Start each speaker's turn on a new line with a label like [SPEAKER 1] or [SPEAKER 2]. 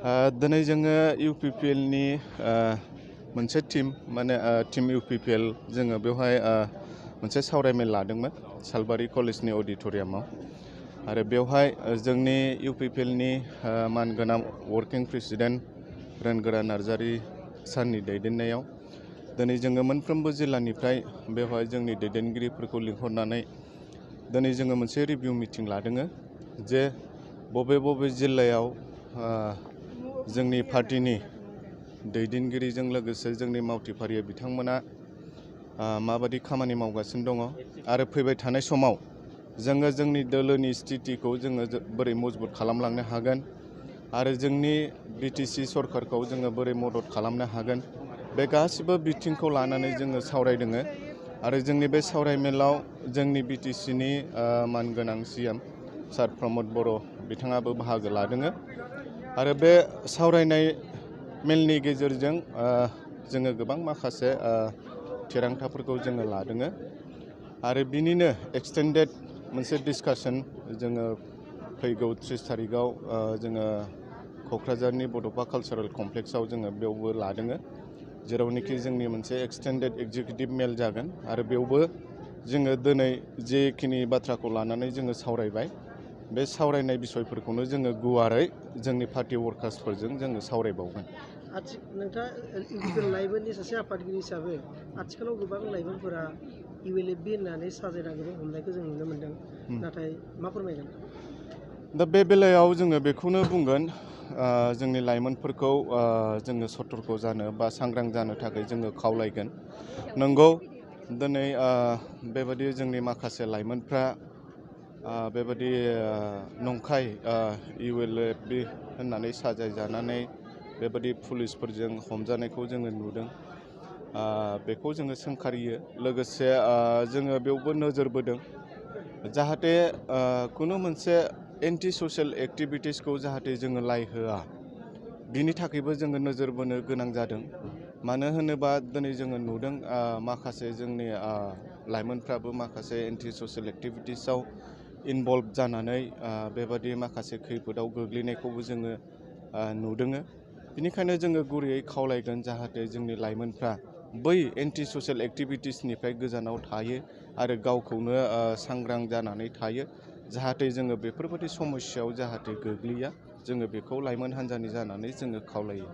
[SPEAKER 1] दिनै जोङो UPPLनि मोनसे टीम माने टीम UPPL जोङो बेवहाय मोनसे सावरायमेल लादोंमोन सालबारि कलेजनि अडिट'रियामाव आरो बेवहाय जोंनि UPPLनि मानगोनां वर्किं प्रेसिडेन्ट रोनगोरा नार्जारि सारनि दैदेननायाव दिनै जोङो मोनफ्रोमबो जिल्लानिफ्राय बेवहाय जोंनि दैदेनगिरिफोरखौ लिंहरनानै दिनै जोङो मोनसे रिभिउ मिटिं लादों जे बबे जिल्लायाव जोंनि पार्टीनि दैदेनगिरिजों लोगोसे जोंनि मावथिफारिया बिथांमोना माबादि खामानि मावगासिनो दङ आरो फैबाय थानाय समाव जोङो जोंनि दोलोनि स्थितिखौ जोङो बोरै मजबुत खालामलांनो हागोन आरो जोंनि BTC सरकारखौ जोङो बोरै मदद खालामनो हागोन बे गासिबो बिथिंखौ लानानै जोङो सावरायदों आरो जोंनि बे सावरायमेलाव जोंनि BTCनि मानगोनां CM सार प्रमद बर' बिथाङाबो बाहागो लादों आरो बे सावरायनाय मेलनि गेजेरजों जोङो गोबां माखासे थिरांथाफोरखौ जोङो लादों आरो बिनिनो एक्सटेन्डेड मोनसे डिस्कासन जोङो फैगौ 30 तारिखआव जोङो क'क्राझारनि बड'फा कालचारेल कमप्लेक्सआव जोङो बेयावबो लादों जेरावनोखि जोंनि मोनसे एक्सटेन्डेड एग्जिकिउटिभ मेल जागोन आरो बेयावबो जोङो दिनै जेखिनि बाथ्राखौ लानानै जोङो सावरायबाय बे सावरायनाय बिसयफोरखौनो जोङो गुवारै जोंनि पार्टी वर्कार्सफोरजों जोङो सावरायबावगोन।
[SPEAKER 2] नोंथाङा UPPL लाइमोननि सासे आफादगिरि हिसाबै आथिखालाव गोबां लाइमोनफोरा ULFB होननानै साजायना गोबां हमनायखौ जों नुनो मोन्दों नाथाय मा फोरमायगोन?
[SPEAKER 1] दा बे बेलायाव जोङो बेखौनो बुंगोन जोंनि लाइमोनफोरखौ जोङो सतर्क जानो बा सांग्रां जानो थाखाय जोङो खावलायगोन। नंगौ दिनै बेबादि जोंनि माखासे लाइमोनफ्रा बेबादि नंखाय ULFB होननानै साजायजानानै बेबादि पुलिसफोरजों हमजानायखौ जोङो नुदों बेखौ जोङो सोंखारियो लोगोसे जोङो बेयावबो नोजोर बोदों जाहाथे खुनु मोनसे एन्टि ससियेल एक्टिभिटिसखौ जाहाथे जोङो लाय होआ बिनि थाखायबो जोङो नोजोर बोनो गोनां जादों मानो होनोबा दिनै जोङो नुदों माखासे जोंनि लाइमोनफ्राबो माखासे एन्टि ससियेल एक्टिभिटिसआव इनभल्भ जानानै बेबादि माखासे खैफोदाव गोग्लैनायखौबो जोङो नुदों बेनिखायनो जोङो गुरैयै खावलायगोन जाहाथे जोंनि लाइमोनफ्रा बै एन्टि ससियेल एक्टिभिटिसनिफ्राय गोजानाव थायो आरो गावखौनो सांग्रां जानानै थायो जाहाथे जोङो बेफोरबायदि समस्यायाव जाहाथे गोग्लैया जोङो बेखौ लाइमोन हान्जानि जानानै जोङो खावलायो।